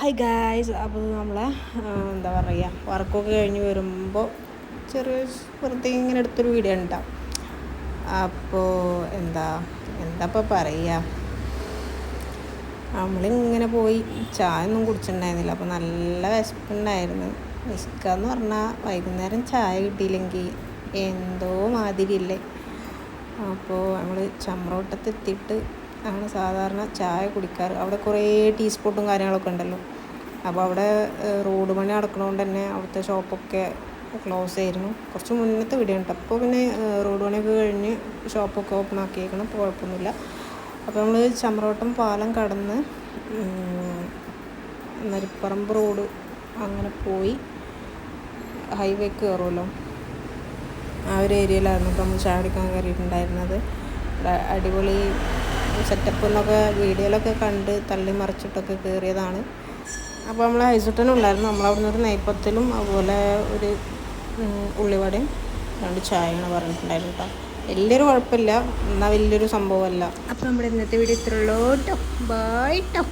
Hi guys. അപ്പോൾ നമ്മൾ എന്താ പറയുക, വർക്കൊക്കെ കഴിഞ്ഞ് വരുമ്പോൾ ചെറിയ വെറുതെ ഇങ്ങനെ എടുത്തൊരു വീഡിയോ ഉണ്ടാവും. അപ്പോൾ എന്താ പറയുക, നമ്മളിങ്ങനെ പോയി ചായ ഒന്നും കുടിച്ചിട്ടുണ്ടായിരുന്നില്ല. അപ്പോൾ നല്ല വിശപ്പുണ്ടായിരുന്നു. വിശക്കാന്ന് പറഞ്ഞാൽ വൈകുന്നേരം ചായ കിട്ടിയില്ലെങ്കിൽ എന്തോ മാതിരിയില്ലേ. അപ്പോൾ നമ്മൾ ചമ്രോട്ടത്തെത്തിയിട്ട് ആണ് സാധാരണ ചായ കുടിക്കാറ്. അവിടെ കുറേ ടീ സ്പോട്ടും കാര്യങ്ങളൊക്കെ ഉണ്ടല്ലോ. അപ്പോൾ അവിടെ റോഡ് പണി നടക്കുന്നതുകൊണ്ട് തന്നെ അവിടുത്തെ ഷോപ്പൊക്കെ ക്ലോസ് ആയിരുന്നു. കുറച്ച് മുന്നത്തെ വീഡിയോ ഉണ്ട്. അപ്പോൾ പിന്നെ റോഡ് പണിയൊക്കെ കഴിഞ്ഞ് ഷോപ്പൊക്കെ ഓപ്പൺ ആക്കിയേക്കണം. അപ്പോൾ കുഴപ്പമൊന്നുമില്ല. അപ്പോൾ നമ്മൾ ചമ്രോട്ടം പാലം കടന്ന് നരിപ്പറമ്പ് റോഡ് അങ്ങനെ പോയി ഹൈവേക്ക് കയറുമല്ലോ, ആ ഒരു ഏരിയയിലായിരുന്നു ഇപ്പോൾ നമ്മൾ ചായ കുടിക്കാൻ കയറിയിട്ടുണ്ടായിരുന്നത്. അടിപൊളി സെറ്റപ്പ് എന്നൊക്കെ വീഡിയോയിലൊക്കെ കണ്ട് തള്ളി മറിച്ചിട്ടൊക്കെ കയറിയതാണ്. അപ്പോൾ നമ്മൾ ഹൈസുട്ടനും ഉണ്ടായിരുന്നു. നമ്മളവിടുന്ന് ഒരു നെയ്പ്പത്തിലും അതുപോലെ ഒരു ഉള്ളിവടയും 2 ചായയാണ് പറഞ്ഞിട്ടുണ്ടായിരുന്നു കേട്ടോ. വലിയൊരു കുഴപ്പമില്ല, എന്നാൽ വലിയൊരു സംഭവമല്ല. അപ്പോൾ നമ്മുടെ ഇന്നത്തെ വീഡിയോ ഇത്രയുള്ളൂ കേട്ടോ. ബൈ കേട്ടോ.